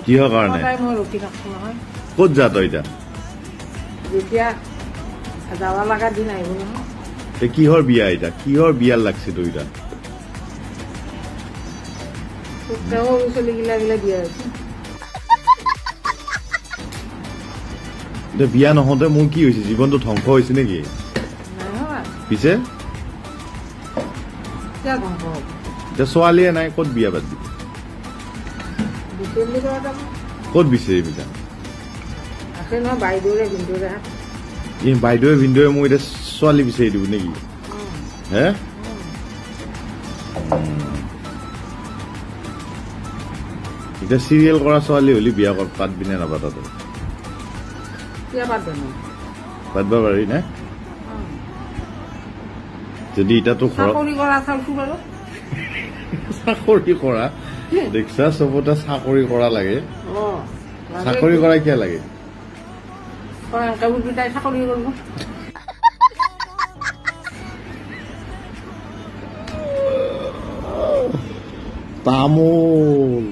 কিহৰ কাৰণে মই ৰুটি নাখাওঁ নহয় ক'ত যা তই এতিয়া যেতিয়া যাব লগা দিন আহিব নহয় কিহৰ বিয়া এতিয়া কিহৰ বিয়া লাগছে তই এতিয়া সৰু চলিগিলা বিয়া হৈছে বিয়া নহওঁতে মোৰ কি হৈছে জীৱনটো ধ্বংস হৈছে নেকি পিছে এতিয়া ছোৱালীয়ে নাই ক'ত বিয়া পাতি ক'ত বিচাৰিবি বাইদেৱে ভিনদেৱে মোক এতিয়া ছোৱালী বিচাৰি দিব নেকি হে এতিয়া চিৰিয়েল কৰা ছোৱালী হলি বিয়া পাতবি নে নাপাতা তই পাতব পাৰি নে যদি এতিয়াতো চাকৰি কৰা দেখছা চবতে চাকৰি কৰা লাগে চাকৰি কৰা কিয় লাগে তামোল